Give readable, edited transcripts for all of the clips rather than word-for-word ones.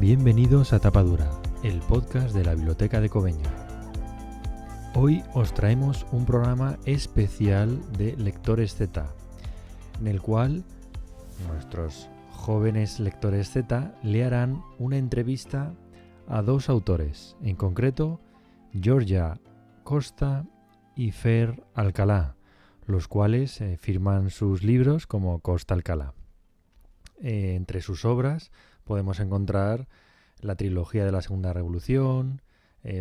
Bienvenidos a Tapadura, el podcast de la Biblioteca de Cobeña. Hoy os traemos un programa especial de Lectores Z, en el cual nuestros jóvenes lectores Z le harán una entrevista a dos autores, en concreto Georgia Costa y Fer Alcalá, los cuales firman sus libros como Costa Alcalá. Entre sus obras podemos encontrar la trilogía de la Segunda Revolución,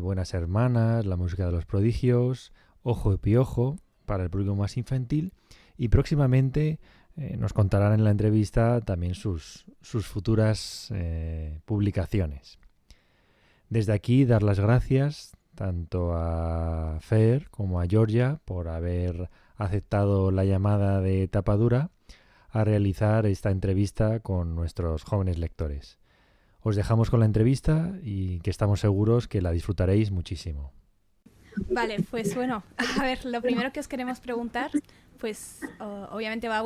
Buenas Hermanas, La Música de los Prodigios, Ojo de Piojo, para el público más infantil, y próximamente nos contarán en la entrevista también sus futuras publicaciones. Desde aquí dar las gracias tanto a Fer como a Georgia por haber aceptado la llamada de Tapadura a realizar esta entrevista con nuestros jóvenes lectores. Os dejamos con la entrevista y que estamos seguros que la disfrutaréis muchísimo. Vale, pues bueno, a ver, lo primero que os queremos preguntar, pues obviamente va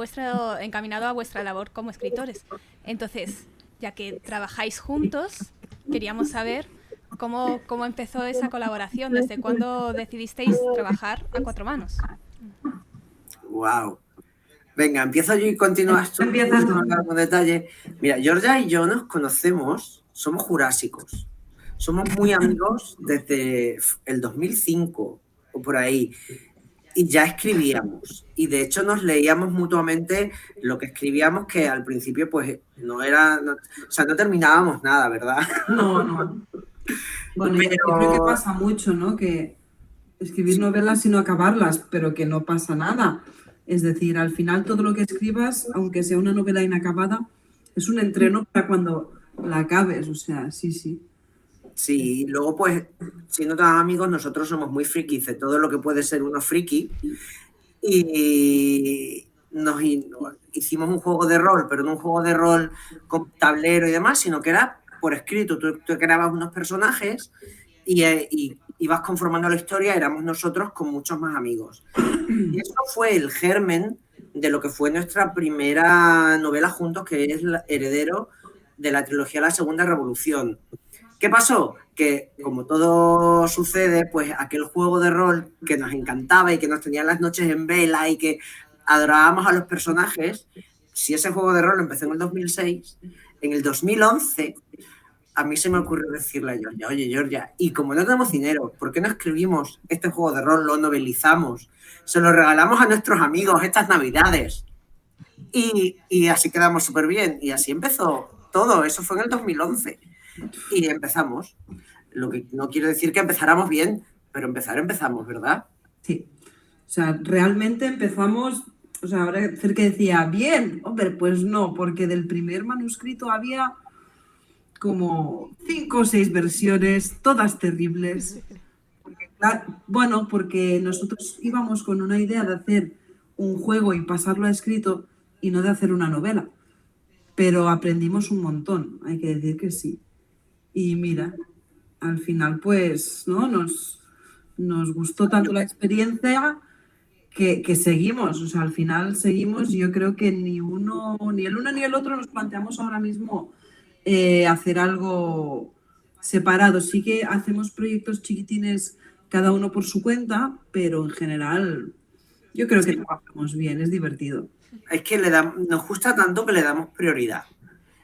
encaminado a vuestra labor como escritores. Entonces, ya que trabajáis juntos, queríamos saber cómo empezó esa colaboración, desde cuándo decidisteis trabajar a cuatro manos. Wow. Venga, empiezo yo y continúas tú. Empiezas con detalle. Mira, Georgia y yo nos conocemos, somos jurásicos. Somos muy amigos desde el 2005 o por ahí. Y ya escribíamos. Y de hecho nos leíamos mutuamente lo que escribíamos, que al principio pues no terminábamos nada, ¿verdad? No. Bueno, yo creo que pasa mucho, ¿no? Que escribir novelas y no acabarlas, pero que no pasa nada. Es decir, al final todo lo que escribas, aunque sea una novela inacabada, es un entreno para cuando la acabes, o sea, sí. Sí, luego pues, siendo tan amigos, nosotros somos muy frikis de todo lo que puede ser uno friki, y nos hicimos un juego de rol, pero no un juego de rol con tablero y demás, sino que era por escrito. Tú creabas unos personajes y ibas conformando la historia, éramos nosotros con muchos más amigos. Y eso fue el germen de lo que fue nuestra primera novela juntos, que es Heredero, de la trilogía La Segunda Revolución. ¿Qué pasó? Que, como todo sucede, pues aquel juego de rol que nos encantaba y que nos tenía las noches en vela y que adorábamos a los personajes, si ese juego de rol empezó en el 2006, en el 2011... a mí se me ocurrió decirle a Georgia, oye Georgia, y como no tenemos dinero, ¿por qué no escribimos este juego de rol, lo novelizamos, se lo regalamos a nuestros amigos estas navidades? Y así quedamos súper bien. Y así empezó todo. Eso fue en el 2011. Y empezamos. Lo que no quiero decir que empezáramos bien, pero empezamos, ¿verdad? Sí. O sea, realmente empezamos... O sea, ahora Fer que decía, bien, hombre, pues no, porque del primer manuscrito había como 5 o 6 versiones, todas terribles. Porque nosotros íbamos con una idea de hacer un juego y pasarlo a escrito y no de hacer una novela. Pero aprendimos un montón, hay que decir que sí. Y mira, al final pues, ¿no? Nos gustó tanto la experiencia que seguimos. O sea, al final seguimos. Yo creo que ni el uno ni el otro nos planteamos ahora mismo hacer algo separado. Sí que hacemos proyectos chiquitines cada uno por su cuenta, pero en general yo creo que trabajamos bien, es divertido. Es que nos gusta tanto que le damos prioridad.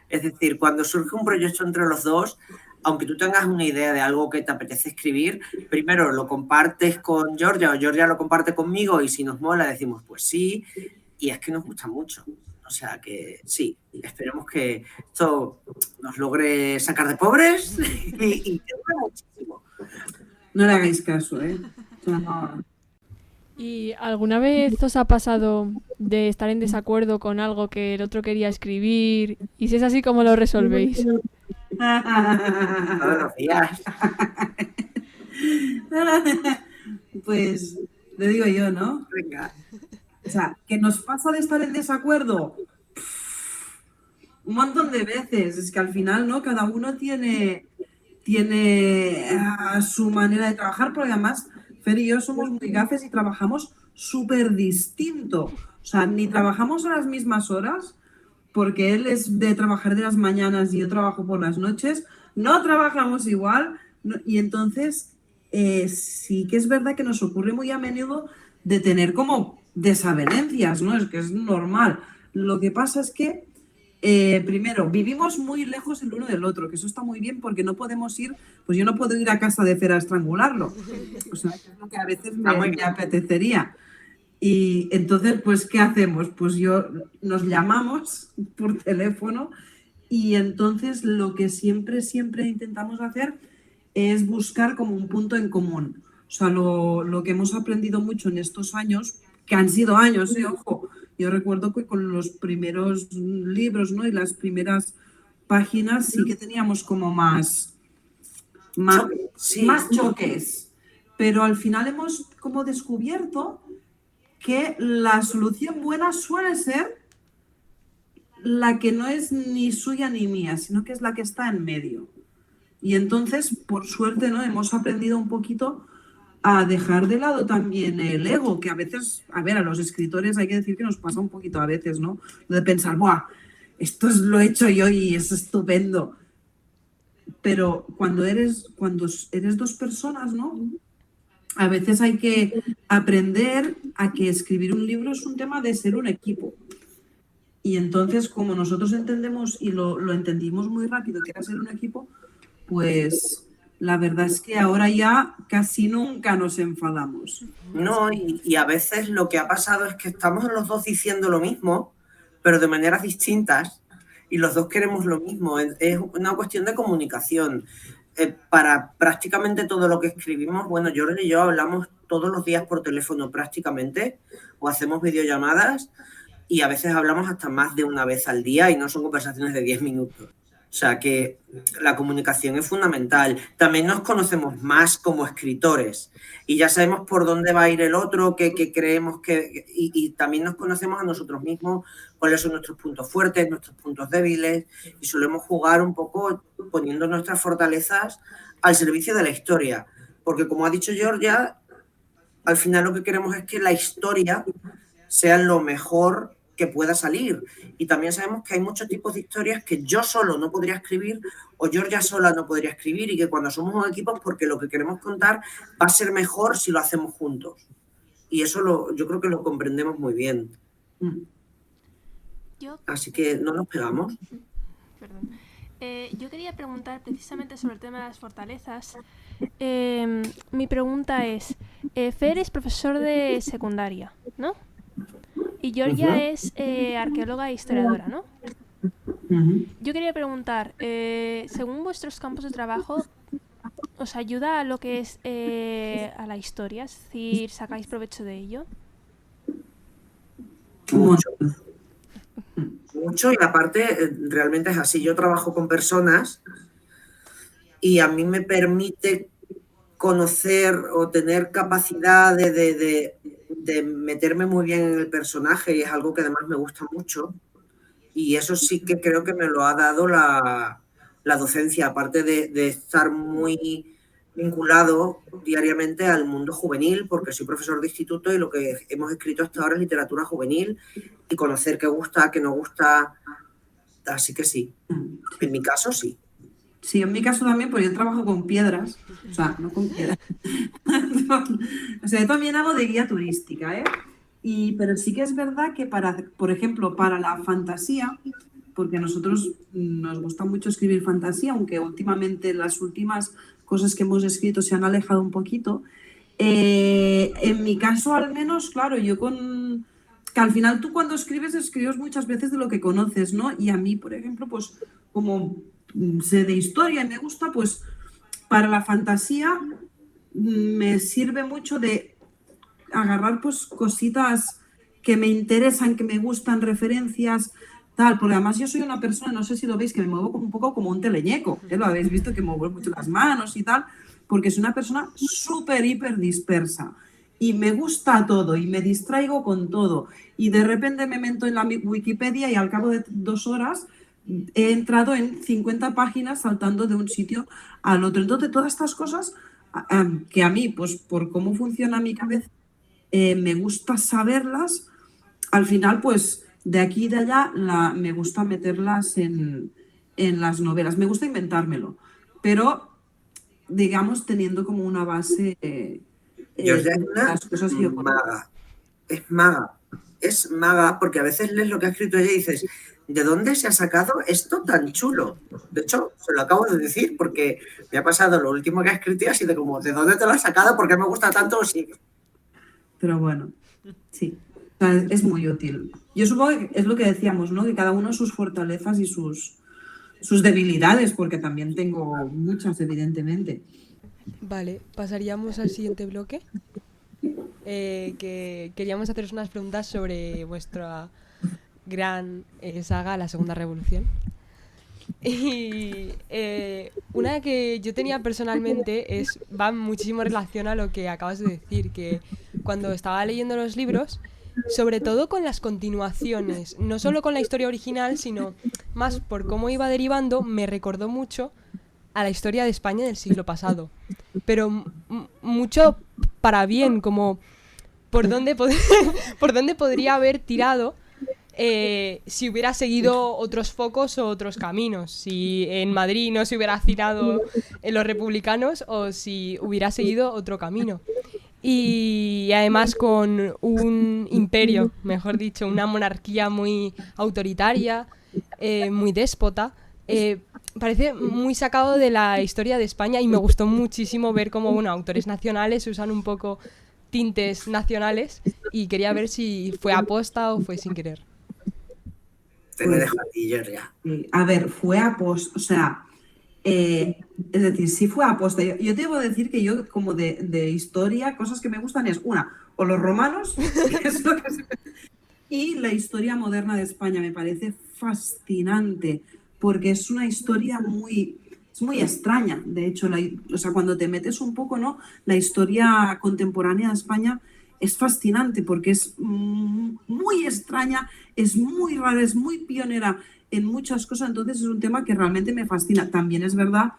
Es decir, cuando surge un proyecto entre los dos, aunque tú tengas una idea de algo que te apetece escribir, primero lo compartes con Georgia o Georgia lo comparte conmigo, y si nos mola decimos pues sí, y es que nos gusta mucho. O sea que sí, esperemos que esto nos logre sacar de pobres y que dure muchísimo. No le hagáis caso, ¿eh? No. ¿Y alguna vez os ha pasado de estar en desacuerdo con algo que el otro quería escribir? Y si es así, ¿cómo lo resolvéis? Todos los días. Pues le digo yo, ¿no? Venga. O sea, ¿que nos pasa de estar en desacuerdo? Un montón de veces. Es que al final, ¿no? Cada uno tiene su manera de trabajar, porque además Fer y yo somos muy gafes y trabajamos súper distinto. O sea, ni trabajamos a las mismas horas, porque él es de trabajar de las mañanas y yo trabajo por las noches. no trabajamos igual. Y entonces sí que es verdad que nos ocurre muy a menudo de tener como desavenencias, ¿no? Es que es normal. Lo que pasa es que, primero, vivimos muy lejos el uno del otro, que eso está muy bien porque no podemos ir, pues yo no puedo ir a casa de Fer a estrangularlo. O sea, es lo que a veces me apetecería. Y entonces, pues, ¿qué hacemos? Pues nos llamamos por teléfono y entonces lo que siempre intentamos hacer es buscar como un punto en común. O sea, lo que hemos aprendido mucho en estos años, que han sido años, ojo, yo recuerdo que con los primeros libros, ¿no? Y las primeras páginas sí que teníamos como más choques, pero al final hemos como descubierto que la solución buena suele ser la que no es ni suya ni mía, sino que es la que está en medio. Y entonces, por suerte, ¿no? Hemos aprendido un poquito a dejar de lado también el ego, que a veces, a los escritores hay que decir que nos pasa un poquito a veces, ¿no? Lo de pensar, ¡buah! Esto lo he hecho yo y es estupendo. Pero cuando eres dos personas, ¿no? A veces hay que aprender a que escribir un libro es un tema de ser un equipo. Y entonces, como nosotros entendemos y lo entendimos muy rápido que era ser un equipo, pues la verdad es que ahora ya casi nunca nos enfadamos. No, y a veces lo que ha pasado es que estamos los dos diciendo lo mismo, pero de maneras distintas, y los dos queremos lo mismo. Es una cuestión de comunicación. Para prácticamente todo lo que escribimos, bueno, Jordi y yo hablamos todos los días por teléfono prácticamente, o hacemos videollamadas, y a veces hablamos hasta más de una vez al día y no son conversaciones de 10 minutos. O sea que la comunicación es fundamental. También nos conocemos más como escritores y ya sabemos por dónde va a ir el otro, qué creemos que... Y también nos conocemos a nosotros mismos, cuáles son nuestros puntos fuertes, nuestros puntos débiles, y solemos jugar un poco poniendo nuestras fortalezas al servicio de la historia. Porque como ha dicho Georgia, al final lo que queremos es que la historia sea lo mejor que pueda salir. Y también sabemos que hay muchos tipos de historias que yo solo no podría escribir o Georgia sola no podría escribir, y que cuando somos un equipo es porque lo que queremos contar va a ser mejor si lo hacemos juntos. Y eso yo creo que lo comprendemos muy bien. Así que no nos pegamos. Perdón. Yo quería preguntar precisamente sobre el tema de las fortalezas. Mi pregunta es, Fer es profesor de secundaria, ¿no? Y Georgia es arqueóloga e historiadora, ¿no? Yo quería preguntar, según vuestros campos de trabajo, ¿os ayuda a lo que es a la historia? Es decir, ¿sacáis provecho de ello? Mucho, y aparte realmente es así. Yo trabajo con personas y a mí me permite conocer o tener capacidad de meterme muy bien en el personaje, y es algo que además me gusta mucho, y eso sí que creo que me lo ha dado la docencia, aparte de estar muy vinculado diariamente al mundo juvenil, porque soy profesor de instituto y lo que hemos escrito hasta ahora es literatura juvenil, y conocer qué gusta, qué no gusta, así que sí, en mi caso sí. Sí, en mi caso también, porque yo trabajo con piedras, o sea, no con piedras. O sea, yo también hago de guía turística, ¿eh? Pero sí que es verdad que por ejemplo, para la fantasía, porque a nosotros nos gusta mucho escribir fantasía, aunque últimamente las últimas cosas que hemos escrito se han alejado un poquito. En mi caso, al menos, claro, que al final tú cuando escribes muchas veces de lo que conoces, ¿no? Y a mí, por ejemplo, pues como sé de historia y me gusta, pues para la fantasía me sirve mucho de agarrar pues cositas que me interesan, que me gustan, referencias, tal, porque además yo soy una persona, no sé si lo veis, que me muevo un poco como un teleñeco, lo habéis visto, que muevo mucho las manos y tal, porque soy una persona súper, hiper dispersa. Y me gusta todo, y me distraigo con todo. Y de repente me meto en la Wikipedia y al cabo de 2 horas he entrado en 50 páginas saltando de un sitio al otro. Entonces, todas estas cosas que a mí, pues por cómo funciona mi cabeza, me gusta saberlas, al final, pues de aquí y de allá me gusta meterlas en las novelas. Me gusta inventármelo. pero digamos teniendo como una base Georgia es una las cosas que yo maga. Es maga porque a veces lees lo que ha escrito ella y dices, ¿de dónde se ha sacado esto tan chulo? De hecho, se lo acabo de decir porque me ha pasado lo último que ha escrito y ha sido como, ¿de dónde te lo has sacado? ¿Por qué me gusta tanto? Sí. Pero bueno, sí, o sea, es muy útil. Yo supongo que es lo que decíamos, ¿no? Que cada uno sus fortalezas y sus debilidades, porque también tengo muchas, evidentemente. Vale, pasaríamos al siguiente bloque. Que queríamos haceros unas preguntas sobre vuestra gran saga, La Segunda Revolución. Y una que yo tenía personalmente va muchísimo en relación a lo que acabas de decir, que cuando estaba leyendo los libros, sobre todo con las continuaciones, no solo con la historia original, sino más por cómo iba derivando, me recordó mucho a la historia de España del siglo pasado. Pero mucho para bien, como por dónde podría haber tirado si hubiera seguido otros focos o otros caminos, si en Madrid no se hubiera tirado en los republicanos o si hubiera seguido otro camino. Y además con un imperio, mejor dicho, una monarquía muy autoritaria, muy déspota, parece muy sacado de la historia de España y me gustó muchísimo ver cómo, bueno, autores nacionales usan un poco tintes nacionales y quería ver si fue aposta o fue sin querer. Te lo dejo a ti, Georgia. A ver, fue aposta, o sea, es decir, sí fue aposta. Yo te debo decir que yo, como de historia, cosas que me gustan es una, o los romanos, que es lo que y la historia moderna de España me parece fascinante, porque es una historia muy extraña. De hecho, o sea, cuando te metes un poco, ¿no? La historia contemporánea de España es fascinante porque es muy extraña, es muy rara, es muy pionera en muchas cosas, entonces es un tema que realmente me fascina. También es verdad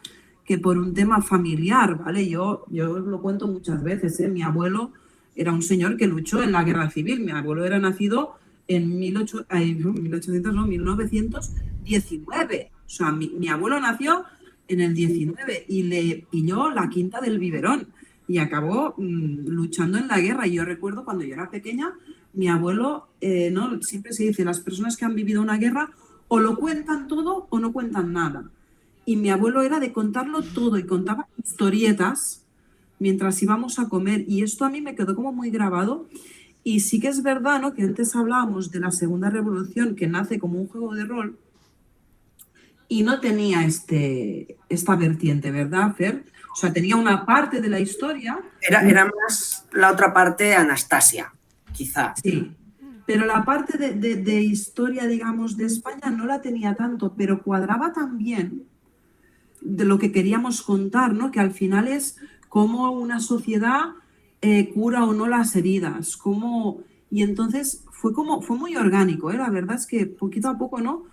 que por un tema familiar, ¿vale? Yo lo cuento muchas veces, ¿eh? Mi abuelo era un señor que luchó en la Guerra Civil. Mi abuelo era nacido en 1919. O sea, mi abuelo nació en el 19 y le pilló la quinta del biberón y acabó luchando en la guerra. Y yo recuerdo cuando yo era pequeña, mi abuelo, ¿no? Siempre se dice, las personas que han vivido una guerra o lo cuentan todo o no cuentan nada. Y mi abuelo era de contarlo todo y contaba historietas mientras íbamos a comer. Y esto a mí me quedó como muy grabado. Y sí que es verdad, ¿no? Que antes hablábamos de la Segunda Revolución, que nace como un juego de rol y no tenía esta vertiente, ¿verdad, Fer? O sea, tenía una parte de la historia. Era más la otra parte Anastasia, quizá. Sí, pero la parte de historia, digamos, de España no la tenía tanto, pero cuadraba también de lo que queríamos contar, ¿no? Que al final es cómo una sociedad cura o no las heridas, y entonces fue muy orgánico, ¿eh? La verdad es que poquito a poco, ¿no?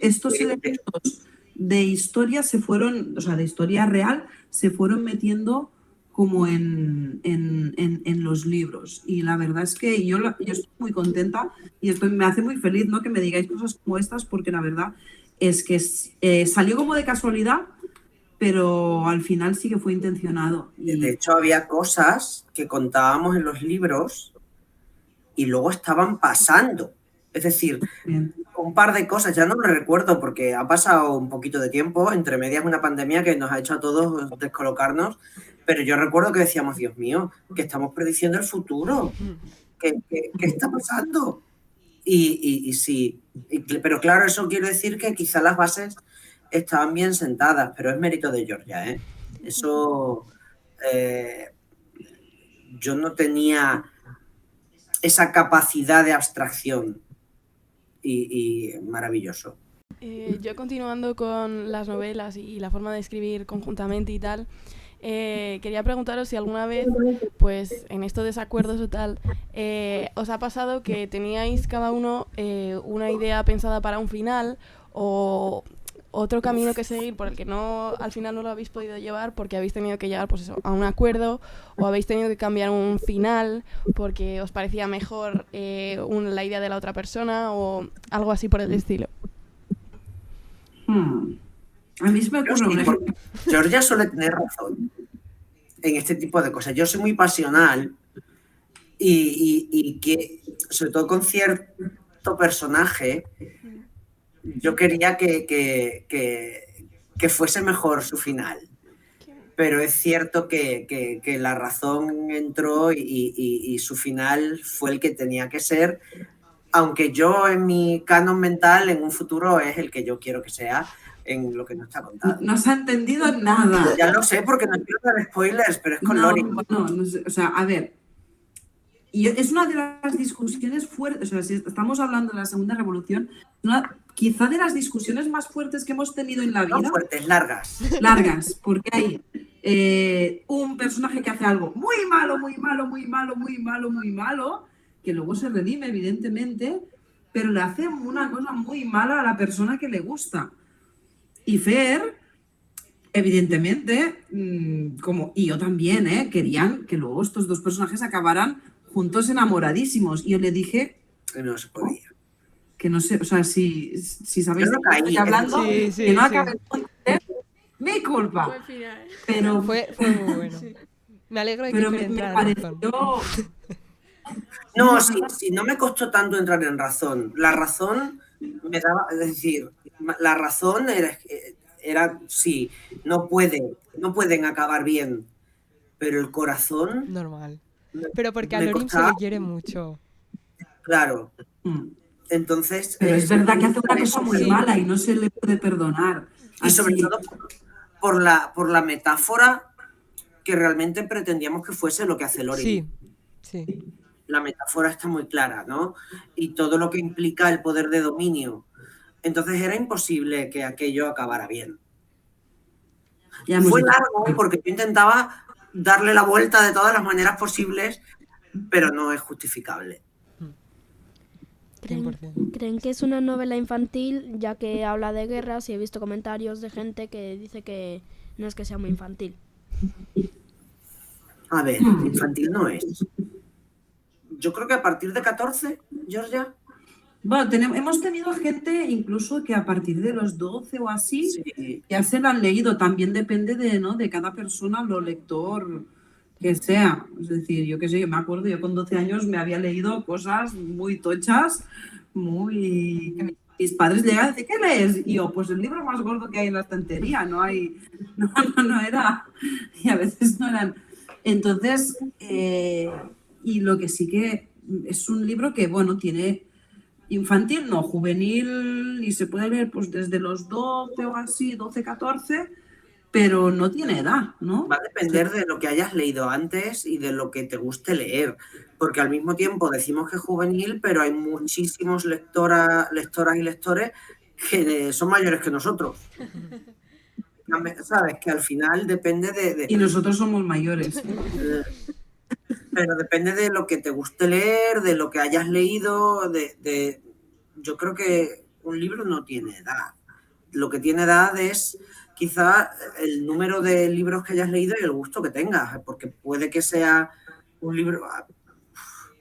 Estos elementos de historia o sea, de historia real, se fueron metiendo como en los libros. Y la verdad es que yo estoy muy contenta y me hace muy feliz, ¿no? Que me digáis cosas como estas, porque la verdad es que salió como de casualidad, pero al final sí que fue intencionado. De hecho, había cosas que contábamos en los libros y luego estaban pasando. Es decir, Bien. Un par de cosas, ya no lo recuerdo porque ha pasado un poquito de tiempo, entre medias una pandemia que nos ha hecho a todos descolocarnos, pero yo recuerdo que decíamos, Dios mío, que estamos prediciendo el futuro, ¿qué está pasando? Y sí, pero claro, eso quiere decir que quizá las bases estaban bien sentadas, pero es mérito de Georgia, ¿eh? Eso, yo no tenía esa capacidad de abstracción y maravilloso. Yo continuando con las novelas y la forma de escribir conjuntamente y tal, quería preguntaros si alguna vez, pues en estos desacuerdos o tal, os ha pasado que teníais cada uno una idea pensada para un final o otro camino que seguir por el que al final no lo habéis podido llevar porque habéis tenido que llegar, pues eso, a un acuerdo, o habéis tenido que cambiar un final porque os parecía mejor la idea de la otra persona o algo así por el estilo? A mí se me ocurre un ejemplo. Georgia suele tener razón en este tipo de cosas. Yo soy muy pasional y que, sobre todo con cierto personaje, yo quería que fuese mejor su final. Pero es cierto que la razón entró y su final fue el que tenía que ser, aunque yo en mi canon mental en un futuro es el que yo quiero que sea en lo que no está contado. No se ha entendido nada. Ya lo sé porque no quiero dar spoilers, pero es con Lori. No sé, o sea, a ver. Y es una de las discusiones fuertes, o sea, si estamos hablando de la Segunda Revolución, quizá de las discusiones más fuertes que hemos tenido en la vida. No fuertes, largas. Largas, porque hay un personaje que hace algo muy malo, muy malo, muy malo, muy malo, muy malo, que luego se redime, evidentemente, pero le hace una cosa muy mala a la persona que le gusta. Y Fer, evidentemente, y yo también, querían que luego estos dos personajes acabaran juntos enamoradísimos. Y yo le dije que no se podía. Que no sé, o sea, si sabéis de qué estoy hablando, que no acabe mi culpa. Pero fue muy bueno. Sí. Me alegro de que me pareció... No, sí, no me costó tanto entrar en razón. La razón me daba, es decir, la razón era sí, no pueden acabar bien, pero el corazón... Normal. Pero porque a Lorin se le quiere mucho. Claro. Entonces... Pero es verdad que hace una cosa muy mala y no se le puede perdonar. Y sobre todo por la metáfora que realmente pretendíamos que fuese lo que hace Lorin. Sí. La metáfora está muy clara, ¿no? Y todo lo que implica el poder de dominio. Entonces era imposible que aquello acabara bien. Fue largo porque yo intentaba darle la vuelta de todas las maneras posibles, pero no es justificable. ¿Creen que es una novela infantil, ya que habla de guerras y he visto comentarios de gente que dice que no es que sea muy infantil? A ver, infantil no es. Yo creo que a partir de 14, Georgia. Bueno, hemos tenido gente incluso que a partir de los 12 o así ya se lo han leído. También depende de cada persona, lo lector que sea. Es decir, yo qué sé, yo me acuerdo, yo con 12 años me había leído cosas muy tochas, que mis padres llegaban y decían, ¿qué lees? Y yo, pues el libro más gordo que hay en la estantería, no era, y a veces no eran. Entonces, y lo que sí que es un libro que, bueno, tiene infantil, no, juvenil, y se puede leer pues desde los 12 o así, 12, 14, pero no tiene edad, ¿no? Va a depender de lo que hayas leído antes y de lo que te guste leer, porque al mismo tiempo decimos que es juvenil, pero hay muchísimos lectoras y lectores que son mayores que nosotros. ¿Sabes? Que al final depende de... Y nosotros somos mayores. Pero depende de lo que te guste leer, de lo que hayas leído, yo creo que un libro no tiene edad. Lo que tiene edad es quizá el número de libros que hayas leído y el gusto que tengas, porque puede que sea un libro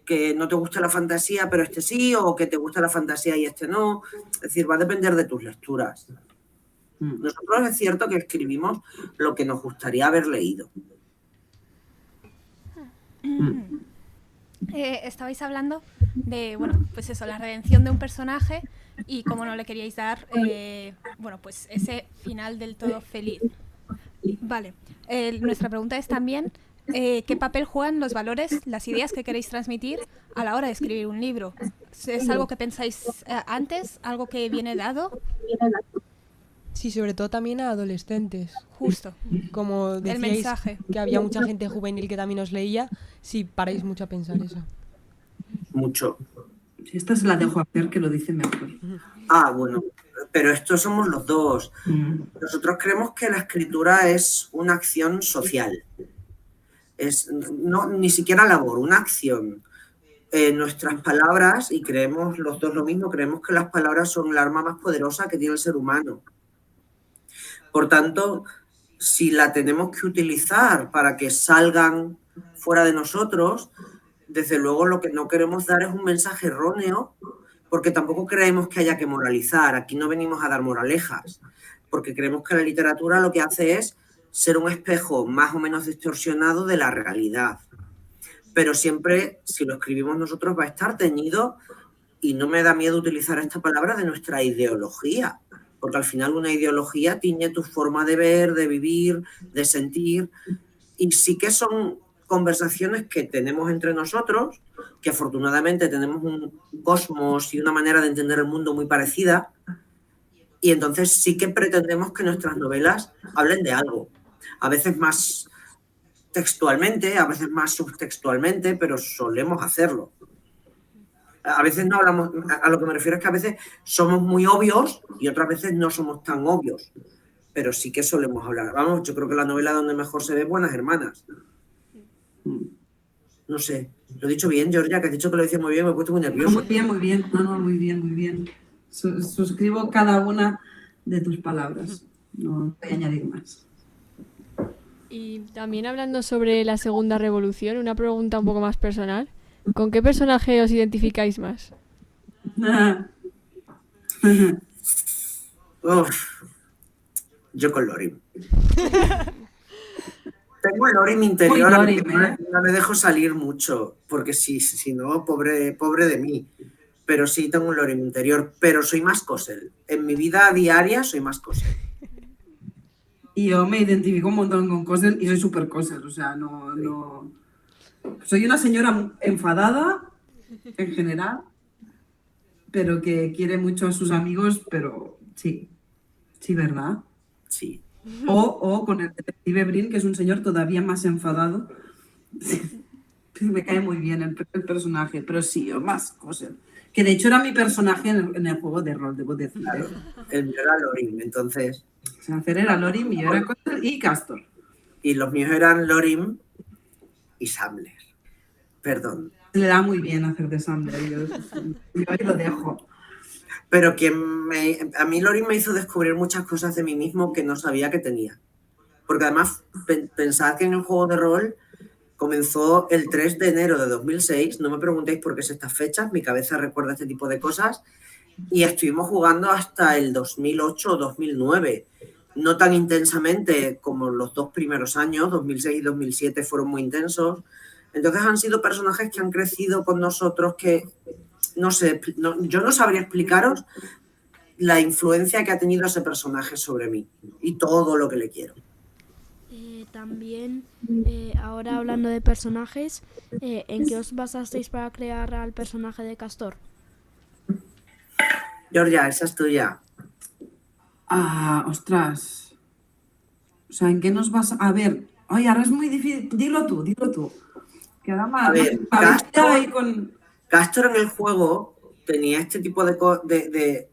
que no te guste la fantasía, pero este sí, o que te guste la fantasía y este no. Es decir, va a depender de tus lecturas. Nosotros es cierto que escribimos lo que nos gustaría haber leído. Estabais hablando de, bueno, pues eso, la redención de un personaje y cómo no le queríais dar, bueno, pues ese final del todo feliz. Vale, nuestra pregunta es también, ¿qué papel juegan los valores, las ideas que queréis transmitir a la hora de escribir un libro? ¿Es algo que pensáis antes, algo que viene dado? Sí, sobre todo también a adolescentes. Justo. Como decíais, el mensaje. Que había mucha gente juvenil que también os leía, sí, paráis mucho a pensar eso. Mucho. Esta se la dejo a Fer, que lo dice mejor. Bueno, pero estos somos los dos. Nosotros creemos que la escritura es una acción social. Ni siquiera labor, una acción. Nuestras palabras, y creemos los dos lo mismo, creemos que las palabras son el arma más poderosa que tiene el ser humano. Por tanto, si la tenemos que utilizar para que salgan fuera de nosotros, desde luego lo que no queremos dar es un mensaje erróneo, porque tampoco creemos que haya que moralizar. Aquí no venimos a dar moralejas, porque creemos que la literatura lo que hace es ser un espejo más o menos distorsionado de la realidad. Pero siempre, si lo escribimos nosotros, va a estar teñido, y no me da miedo utilizar esta palabra, de nuestra ideología, porque al final una ideología tiñe tu forma de ver, de vivir, de sentir, y sí que son conversaciones que tenemos entre nosotros, que afortunadamente tenemos un cosmos y una manera de entender el mundo muy parecida, y entonces sí que pretendemos que nuestras novelas hablen de algo, a veces más textualmente, a veces más subtextualmente, pero solemos hacerlo. A veces no hablamos, a lo que me refiero es que a veces somos muy obvios y otras veces no somos tan obvios, pero sí que solemos hablar. Vamos, yo creo que la novela donde mejor se ve es Buenas Hermanas. No sé, lo he dicho bien, Georgia, que has dicho que lo decía muy bien, me he puesto muy nervioso. Muy bien, muy bien. No, muy bien, muy bien. Suscribo cada una de tus palabras. No voy a añadir más. Y también hablando sobre la segunda revolución, una pregunta un poco más personal. ¿Con qué personaje os identificáis más? Yo con Lorim. Tengo el Lorim interior, no le dejo salir mucho, porque si no, pobre de mí. Pero sí tengo un Lorim interior, pero soy más Cosel. En mi vida diaria soy más Cosel. Y yo me identifico un montón con Cosel y soy súper Cosel, o sea, no... Soy una señora enfadada, en general, pero que quiere mucho a sus amigos, pero sí, ¿verdad? Sí. O con el detective Brin, que es un señor todavía más enfadado. Me cae muy bien el personaje, pero sí, yo más Cosel. Que de hecho era mi personaje en el juego de rol, debo decir. Claro, el mío era Lorim, entonces... O sea, hacer era Lorim, yo era Cosel y Castor. Y los míos eran Lorim y Samler. Perdón. Le da muy bien hacer de Samler, yo ahí lo dejo. Pero a mí Lorim me hizo descubrir muchas cosas de mí mismo que no sabía que tenía. Porque además, pensad que en el juego de rol comenzó el 3 de enero de 2006. No me preguntéis por qué es estas fechas, mi cabeza recuerda este tipo de cosas. Y estuvimos jugando hasta el 2008 o 2009. No tan intensamente como los 2 primeros años, 2006 y 2007 fueron muy intensos. Entonces han sido personajes que han crecido con nosotros, que no sé, yo no sabría explicaros la influencia que ha tenido ese personaje sobre mí y todo lo que le quiero. También, ahora hablando de personajes, ¿en qué os basasteis para crear al personaje de Castor? Georgia, esa es tuya. Ostras. O sea, ¿en qué nos vas a ver? Ay, ahora es muy difícil. Dilo tú. Que ahora más. A ver, Castor en el juego tenía este tipo de...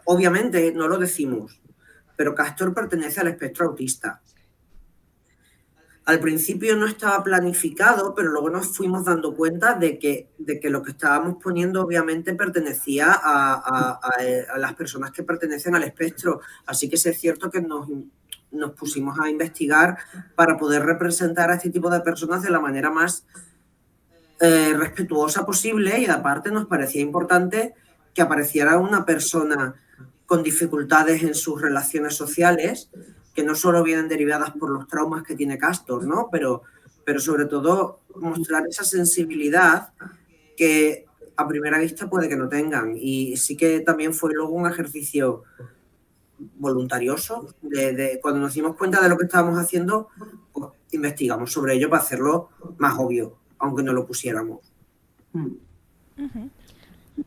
Obviamente, no lo decimos, pero Castor pertenece al espectro autista. Al principio no estaba planificado, pero luego nos fuimos dando cuenta de que lo que estábamos poniendo obviamente pertenecía a las personas que pertenecen al espectro. Así que sí es cierto que nos pusimos a investigar para poder representar a este tipo de personas de la manera más respetuosa posible, y aparte nos parecía importante que apareciera una persona con dificultades en sus relaciones sociales, que no solo vienen derivadas por los traumas que tiene Castor, ¿no? Pero sobre todo mostrar esa sensibilidad que a primera vista puede que no tengan. Y sí que también fue luego un ejercicio voluntarioso. Cuando nos dimos cuenta de lo que estábamos haciendo, pues investigamos sobre ello para hacerlo más obvio, aunque no lo pusiéramos.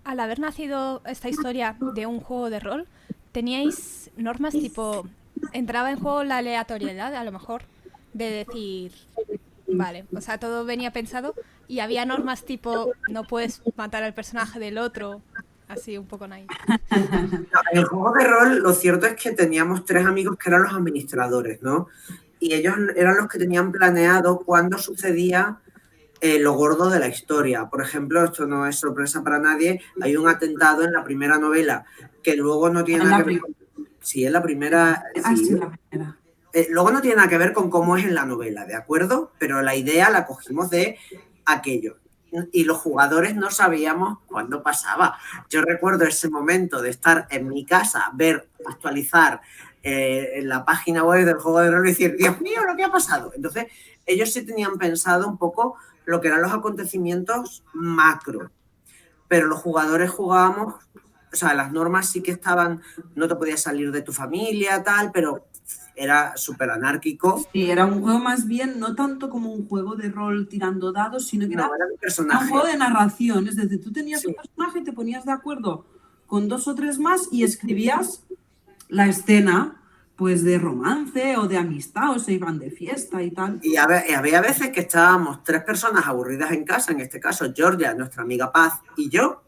Al haber nacido esta historia de un juego de rol, ¿teníais normas tipo... entraba en juego la aleatoriedad, a lo mejor, de decir... Vale, o sea, todo venía pensado y había normas tipo no puedes matar al personaje del otro, así un poco ahí. En el juego de rol lo cierto es que teníamos 3 amigos que eran los administradores, ¿no? Y ellos eran los que tenían planeado cuándo sucedía lo gordo de la historia. Por ejemplo, esto no es sorpresa para nadie, hay un atentado en la primera novela que luego no tiene nada que ver con... Sí, en la primera... Sí, en la primera. Luego no tiene nada que ver con cómo es en la novela, ¿de acuerdo? Pero la idea la cogimos de aquello. Y los jugadores no sabíamos cuándo pasaba. Yo recuerdo ese momento de estar en mi casa, ver actualizar en la página web del juego de rol y decir, Dios mío, lo que ha pasado. Entonces, ellos sí tenían pensado un poco lo que eran los acontecimientos macro, pero los jugadores jugábamos, o sea, las normas sí que estaban, no te podías salir de tu familia, tal, pero era súper anárquico. Sí, era un juego más bien, no tanto como un juego de rol tirando dados, sino que era No, era un un personaje. juego de narración. Es decir, tú tenías Sí. un personaje, te ponías de acuerdo con 2 o 3 más y escribías la escena, pues de romance o de amistad, o se iban de fiesta y tal. Y había veces que estábamos 3 personas aburridas en casa, en este caso Georgia, nuestra amiga Paz y yo,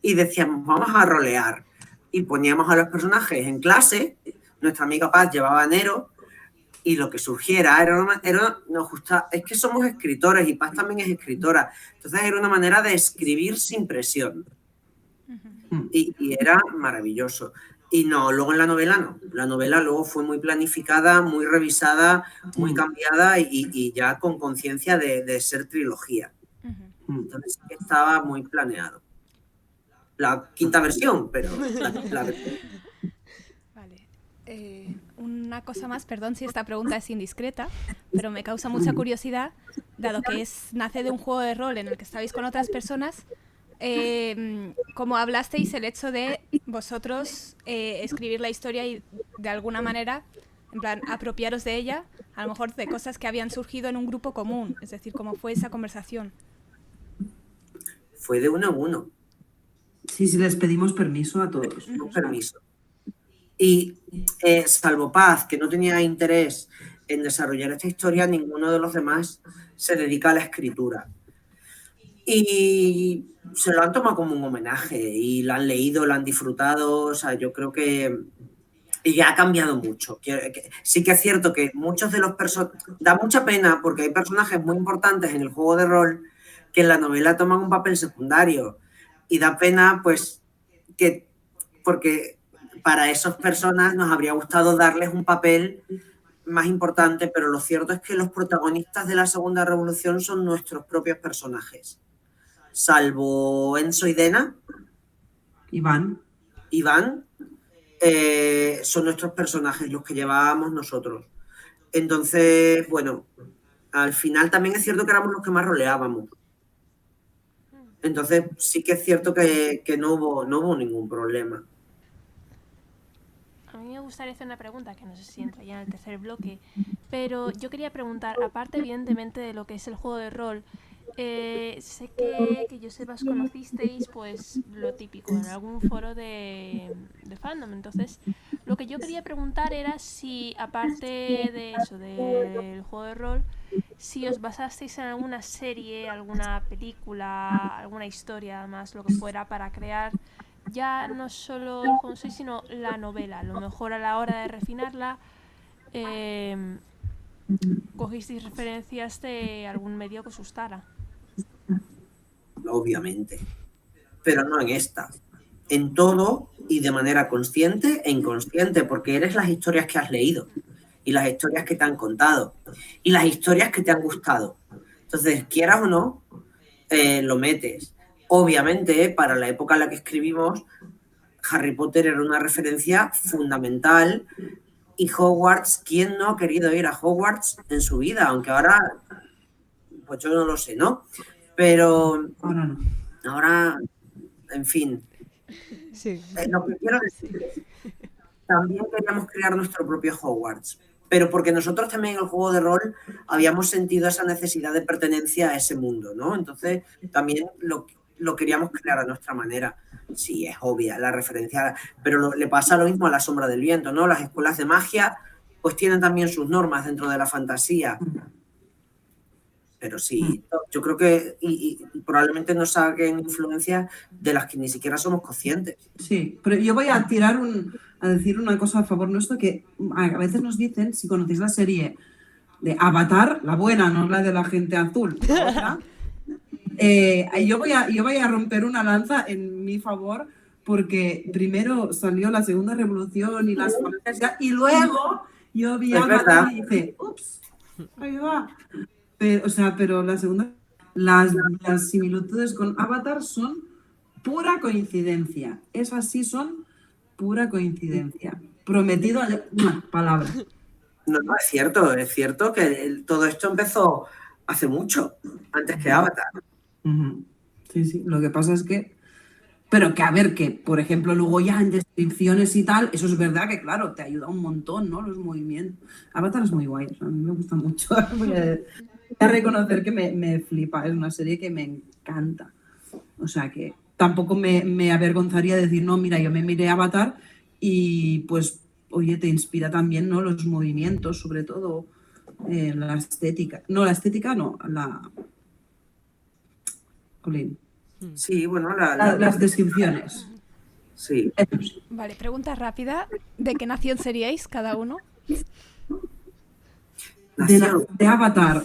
y decíamos, vamos a rolear. Y poníamos a los personajes en clase, nuestra amiga Paz llevaba a Nero, y lo que surgiera nos gusta, es que somos escritores y Paz también es escritora, entonces era una manera de escribir sin presión. Y era maravilloso. Y no, luego en la novela no. La novela luego fue muy planificada, muy revisada, muy cambiada y ya con conciencia de ser trilogía. Entonces sí que estaba muy planeado. La quinta versión, pero la versión. Vale. Una cosa más, perdón si esta pregunta es indiscreta, pero me causa mucha curiosidad, dado que nace de un juego de rol en el que estabais con otras personas. Como hablasteis, el hecho de vosotros escribir la historia y de alguna manera, en plan, apropiaros de ella, a lo mejor de cosas que habían surgido en un grupo común, es decir, cómo fue esa conversación. Fue de uno en uno. Sí, sí, les pedimos permiso a todos. Un permiso. Y salvo Paz, que no tenía interés en desarrollar esta historia, ninguno de los demás se dedica a la escritura. Y se lo han tomado como un homenaje y lo han leído, lo han disfrutado. O sea, yo creo que ya ha cambiado mucho. Sí que es cierto que muchos de los personajes... Da mucha pena porque hay personajes muy importantes en el juego de rol que en la novela toman un papel secundario. Y da pena, pues, porque para esas personas nos habría gustado darles un papel más importante, pero lo cierto es que los protagonistas de la Segunda Revolución son nuestros propios personajes. Salvo Enzo y Dena, Iván, son nuestros personajes, los que llevábamos nosotros. Entonces, bueno, al final también es cierto que éramos los que más roleábamos. Entonces sí que es cierto que no hubo ningún problema. A mí me gustaría hacer una pregunta, que no sé si entra ya en el tercer bloque, pero yo quería preguntar, aparte evidentemente de lo que es el juego de rol, sé que yo sepas conocisteis pues lo típico en algún foro de fandom. Entonces lo que yo quería preguntar era si aparte de eso, del juego de rol, si os basasteis en alguna serie, alguna película, alguna historia, más lo que fuera, para crear ya no solo el juego en sí, sino la novela. A lo mejor a la hora de refinarla cogisteis referencias de algún medio que os gustara. Obviamente, pero no en esta. En todo y de manera consciente e inconsciente, porque eres las historias que has leído y las historias que te han contado y las historias que te han gustado. Entonces, quieras o no, lo metes. Obviamente, para la época en la que escribimos, Harry Potter era una referencia fundamental y Hogwarts, ¿quién no ha querido ir a Hogwarts en su vida? Aunque ahora, pues yo no lo sé, ¿no? Pero ahora, en fin. Sí. Lo que quiero decir es, también queríamos crear nuestro propio Hogwarts, pero porque nosotros también en el juego de rol habíamos sentido esa necesidad de pertenencia a ese mundo, ¿no? Entonces también lo queríamos crear a nuestra manera. Sí, es obvia la referencia, pero le pasa lo mismo a La Sombra del Viento, ¿no? Las escuelas de magia pues tienen también sus normas dentro de la fantasía. Pero sí, yo creo que y probablemente nos saquen influencias de las que ni siquiera somos conscientes. Sí, pero yo voy a decir una cosa a favor nuestro, que a veces nos dicen, si conocéis la serie de Avatar, la buena, no la de la gente azul, la otra, yo voy a romper una lanza en mi favor, porque primero salió la Segunda Revolución y las familias, y luego yo vi Avatar y dije, ups, ahí va. Pero las similitudes con Avatar son pura coincidencia. Esas sí son pura coincidencia. prometido, palabra. No, es cierto que todo esto empezó hace mucho, antes que Avatar. Ujú. Sí, lo que pasa es que, pero que a ver, que por ejemplo luego ya en descripciones y tal, eso es verdad que claro, te ayuda un montón, ¿no? Los movimientos. Avatar es muy guay, o sea, a mí me gusta mucho. Voy a reconocer que me flipa, es una serie que me encanta. O sea que tampoco me avergonzaría decir, no, mira, yo me miré Avatar y pues, oye, te inspira también, ¿no? Los movimientos, sobre todo la estética. No, la estética no, Jolín. Sí, bueno, Las descripciones. Sí. Vale, pregunta rápida. ¿De qué nación seríais cada uno? De Avatar.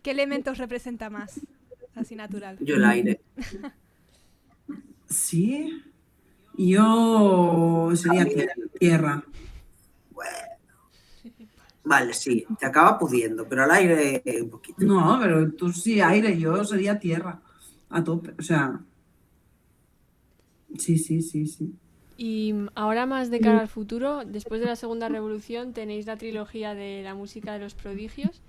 ¿Qué elementos representa más? Así natural. Yo el aire. Sí. Yo sería tierra. Bueno. Vale, sí, te acaba pudiendo, pero al aire un poquito. No, pero tú sí aire, yo sería tierra. A tope. O sea. Sí. Y ahora más de cara al futuro, después de la Segunda Revolución tenéis la trilogía de la música de los prodigios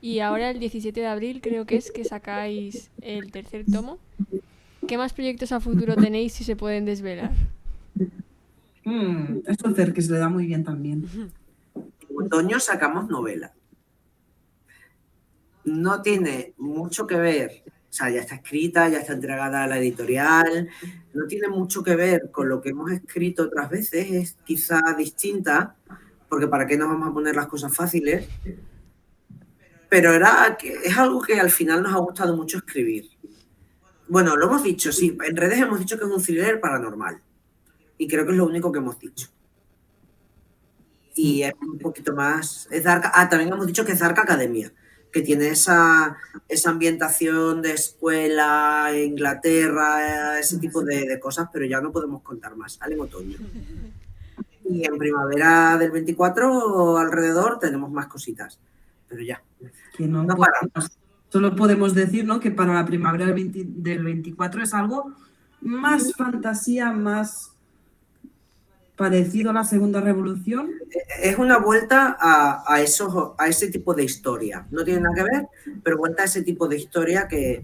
y ahora el 17 de abril creo que es que sacáis el tercer tomo. ¿Qué más proyectos a futuro tenéis si se pueden desvelar? Esto que se le da muy bien también. En otoño sacamos novela. No tiene mucho que ver, o sea, ya está escrita, ya está entregada a la editorial, no tiene mucho que ver con lo que hemos escrito otras veces, es quizá distinta, porque para qué nos vamos a poner las cosas fáciles, pero es algo que al final nos ha gustado mucho escribir. Bueno, lo hemos dicho, sí, en redes hemos dicho que es un thriller paranormal, y creo que es lo único que hemos dicho. Y es un poquito más, es Dark, también hemos dicho que es Dark Academia, que tiene esa ambientación de escuela, Inglaterra, ese tipo de cosas, pero ya no podemos contar más, sale en otoño. Y en primavera del 24 alrededor tenemos más cositas, pero ya. Que no paramos. Solo podemos decir, ¿no?, que para la primavera del 24 es algo más fantasía, más parecido a la Segunda Revolución. Es una vuelta a ese tipo de historia. No tiene nada que ver, pero vuelta a ese tipo de historia que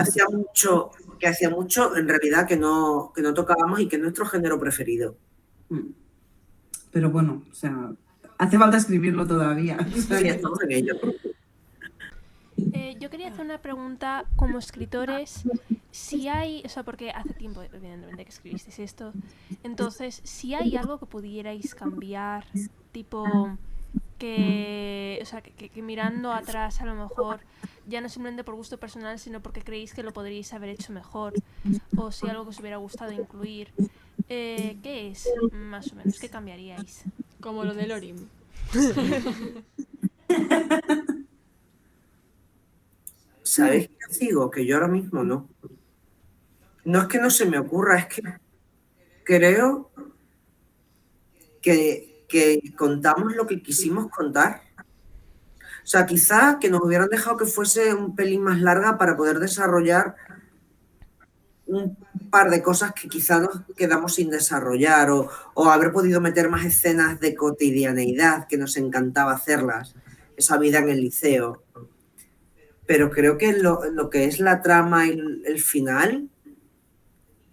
hacía mucho en realidad que no tocábamos y que es nuestro género preferido. Pero bueno, o sea, hace falta escribirlo todavía. Sí, estamos en ello. Yo quería hacer una pregunta como escritores, si hay, o sea, porque hace tiempo evidentemente que escribisteis esto, entonces, si hay algo que pudierais cambiar, tipo que, o sea, que mirando atrás a lo mejor, ya no simplemente por gusto personal, sino porque creéis que lo podríais haber hecho mejor, o si algo que os hubiera gustado incluir, ¿qué es, más o menos? ¿Qué cambiaríais? Como lo de Lorim. ¿Sabéis qué os digo? Que yo ahora mismo no. No es que no se me ocurra, es que creo que contamos lo que quisimos contar. O sea, quizá que nos hubieran dejado que fuese un pelín más larga para poder desarrollar un par de cosas que quizá nos quedamos sin desarrollar o haber podido meter más escenas de cotidianeidad que nos encantaba hacerlas, esa vida en el liceo. Pero creo que lo que es la trama y el final,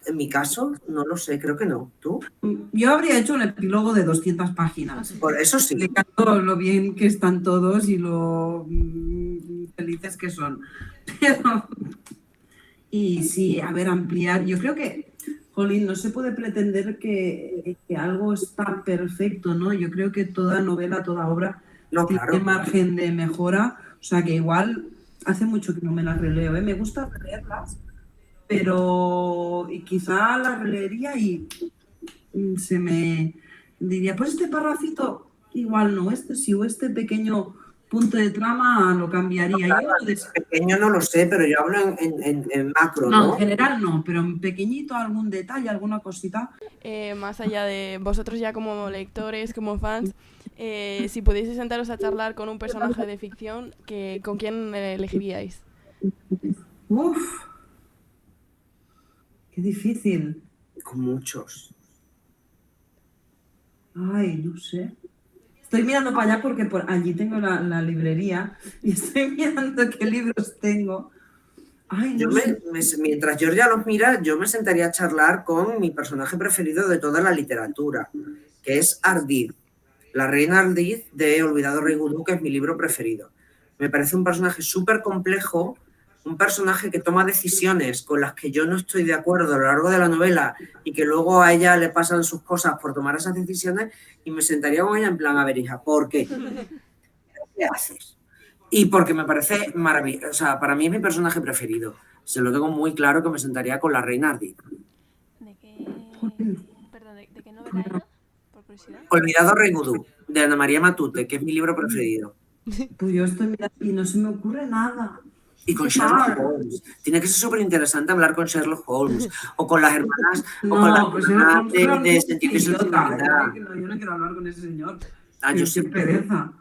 en mi caso, no lo sé, creo que no. ¿Tú? Yo habría hecho un epílogo de 200 páginas. Por eso sí. Explicando lo bien que están todos y lo felices que son. Pero, y sí, a ver, ampliar. Yo creo que, jolín, no se puede pretender que algo está perfecto, ¿no? Yo creo que toda novela, toda obra tiene margen de mejora. O sea, que igual hace mucho que no me las releo, ¿eh? Me gusta releerlas, pero quizá las releería y se me diría, pues este parrafito igual no, este pequeño punto de trama lo cambiaría. No, claro, pequeño no lo sé, pero yo hablo en macro, ¿no? En general no, pero en pequeñito algún detalle, alguna cosita. Más allá de vosotros ya como lectores, como fans, si pudieseis sentaros a charlar con un personaje de ficción, ¿con quién elegiríais? Uf, qué difícil. Con muchos. Ay, no sé. Estoy mirando para allá porque por allí tengo la librería y estoy mirando qué libros tengo. Ay, no sé. Mientras Georgia los mira, yo me sentaría a charlar con mi personaje preferido de toda la literatura, que es Ardid, la reina Ardid de Olvidado Rey Gudú, que es mi libro preferido. Me parece un personaje súper complejo, un personaje que toma decisiones con las que yo no estoy de acuerdo a lo largo de la novela y que luego a ella le pasan sus cosas por tomar esas decisiones, y me sentaría con ella en plan, a ver, hija, ¿por qué? ¿Qué haces? Y porque me parece maravilloso, o sea, para mí es mi personaje preferido. Se lo tengo muy claro que me sentaría con la reina Ardid. ¿De qué, perdón, ¿de qué novela era? Por curiosidad. Olvidado Rey Gudú, de Ana María Matute, que es mi libro preferido. Pues yo estoy mirando y no se me ocurre nada. Y con Sherlock Holmes. Tiene que ser súper interesante hablar con Sherlock Holmes. O con las hermanas, No, o con las pues hermanas de Sentido y idiota. Sensibilidad. Yo no quiero hablar con ese señor. Ah, yo Qué sí. pereza.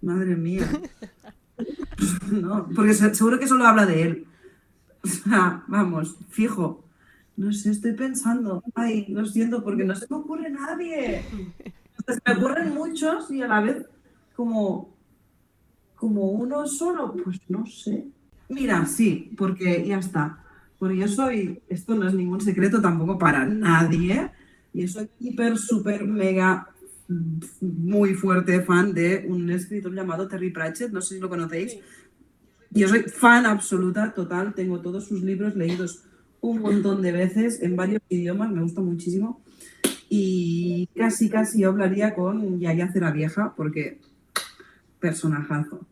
Madre mía. No, porque seguro que solo habla de él. O sea, vamos, fijo. No sé, estoy pensando. Ay, lo siento, porque no se me ocurre nadie. O sea, se me ocurren muchos y a la vez como uno solo, pues no sé. Mira, sí, porque ya está. Porque yo soy, esto no es ningún secreto tampoco para nadie, y soy hiper, súper, mega, muy fuerte fan de un escritor llamado Terry Pratchett, no sé si lo conocéis. Sí. Yo soy fan absoluta, total, tengo todos sus libros leídos un montón de veces en varios idiomas, me gusta muchísimo. Y casi yo hablaría con Yaya Ceravieja, porque personajazo.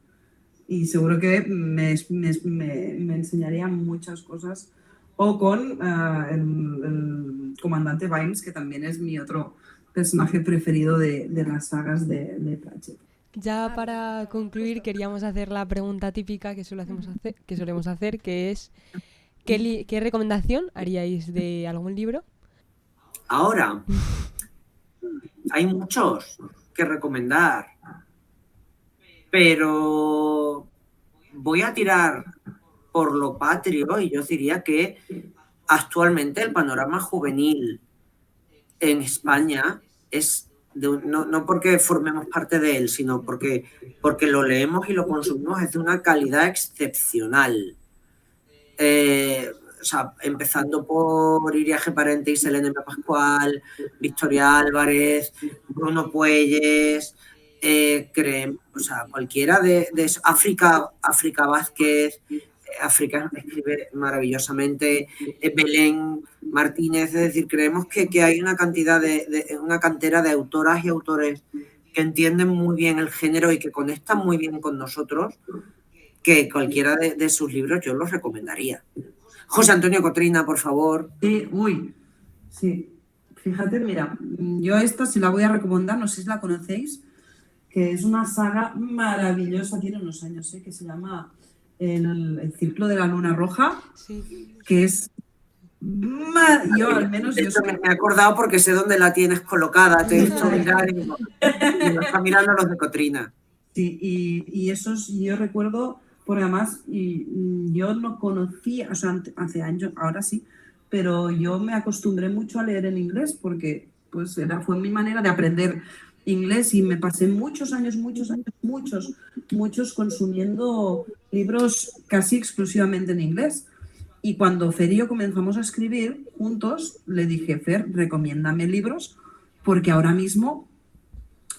Y seguro que me enseñaría muchas cosas. O con el comandante Vimes, que también es mi otro personaje preferido de las sagas de Pratchett. Ya para concluir queríamos hacer la pregunta típica que solemos hacer, que es ¿qué recomendación haríais de algún libro? Ahora, hay muchos que recomendar, pero voy a tirar por lo patrio y yo diría que actualmente el panorama juvenil en España es, no porque formemos parte de él, sino porque lo leemos y lo consumimos, es de una calidad excepcional. O sea, empezando por Iria G. Parente y Selene Pascual, Victoria Álvarez, Bruno Puelles, o sea, cualquiera de África Vázquez. África escribe maravillosamente, Belén Martínez, es decir, creemos que hay una cantidad una cantera de autoras y autores que entienden muy bien el género y que conectan muy bien con nosotros, que cualquiera de sus libros yo los recomendaría. José Antonio Cotrina, por favor. Sí, fíjate, mira, yo esta sí la voy a recomendar, no sé si la conocéis, que es una saga maravillosa, tiene unos años, que se llama el Círculo de la Luna Roja, Sí. que es... Yo al menos... De hecho, me he acordado porque sé dónde la tienes colocada, te he visto mirar y lo está mirando los de Cotrina. Sí, y esos yo recuerdo, porque además yo no conocía, o sea, hace años, ahora sí, pero yo me acostumbré mucho a leer en inglés porque pues fue mi manera de aprender inglés y me pasé muchos años consumiendo libros casi exclusivamente en inglés. Y cuando Fer y yo comenzamos a escribir juntos, le dije, Fer, recomiéndame libros porque ahora mismo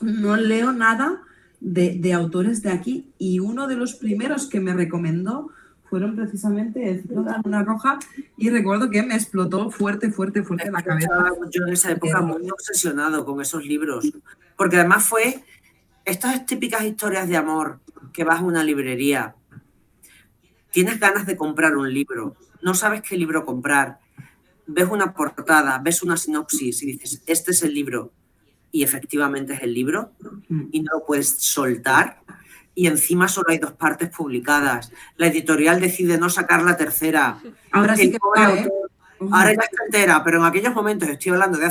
no leo nada de autores de aquí, y uno de los primeros que me recomendó fueron precisamente El Círculo de la Luna Roja, y recuerdo que me explotó fuerte la cabeza. Yo en esa época muy obsesionado con esos libros, porque además fue estas típicas historias de amor que vas a una librería, tienes ganas de comprar un libro, no sabes qué libro comprar, ves una portada, ves una sinopsis y dices, este es el libro, y efectivamente es el libro y no lo puedes soltar, y encima solo hay 2 partes publicadas, la editorial decide no sacar la tercera, ahora sí que ahora ya está entera, pero en aquellos momentos, estoy hablando del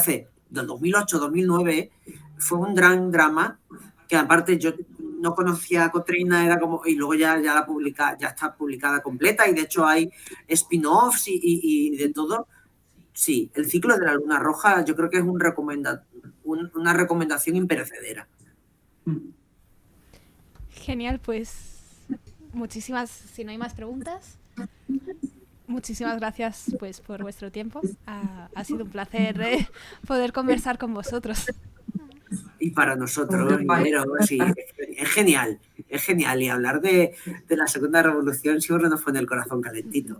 2008-2009, fue un gran drama, que aparte yo no conocía a Cotrina, era como, y luego ya está publicada completa, y de hecho hay spin-offs y de todo. Sí, El Ciclo de la Luna Roja yo creo que es una recomendación imperecedera. Genial, pues muchísimas, si no hay más preguntas, muchísimas gracias pues por vuestro tiempo. Ha sido un placer poder conversar con vosotros. Y para nosotros, sí, es genial. Y hablar de la Segunda Revolución siempre nos pone el corazón calentito.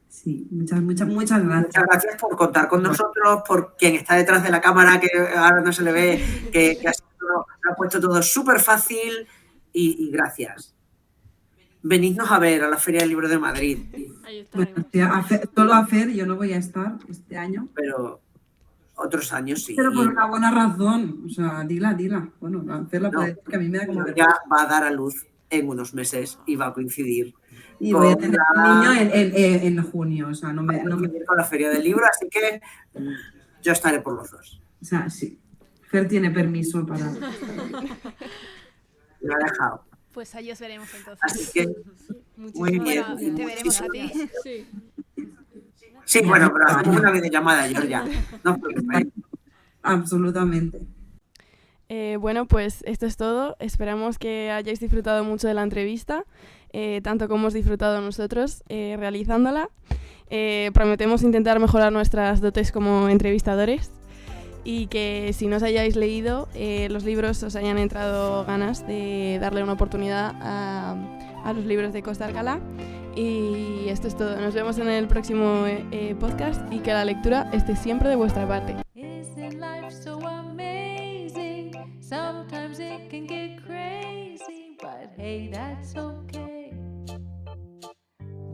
Sí, muchas gracias. Muchas gracias por contar con nosotros, por quien está detrás de la cámara, que ahora no se le ve, que lo ha puesto todo súper fácil, y gracias. Venidnos a ver a la Feria del Libro de Madrid. Ahí estaremos. Solo a Fer yo no voy a estar este año. Pero otros años sí. Pero por una buena razón. O sea, dila. Bueno, a Fer la puede decir, que a mí me da como ya va a dar a luz en unos meses y va a coincidir. Y voy a tener un niño en junio. O sea, no me con la Feria del Libro, así que yo estaré por los dos. O sea, sí. Fer tiene permiso para... Lo ha dejado. Pues ahí os veremos entonces. Así que, muy bien. Bueno, te veremos a ti. Sí. Sí, bueno, pero hacemos una videollamada, Georgia. No os preocupéis. Absolutamente. Bueno, pues esto es todo. Esperamos que hayáis disfrutado mucho de la entrevista, tanto como hemos disfrutado nosotros realizándola. Prometemos intentar mejorar nuestras dotes como entrevistadores y que si no os hayáis leído los libros os hayan entrado ganas de darle una oportunidad a los libros de Costa Alcalá. Y esto es todo. Nos vemos en el próximo podcast y que la lectura esté siempre de vuestra parte. Sometimes it can get crazy, but hey, that's okay.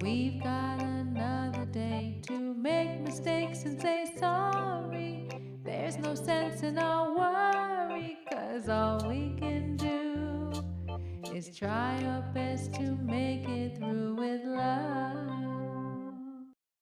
We've got another day to make mistakes and say sorry. There's no sense in our worry, 'cause all we can do is try our best to make it through.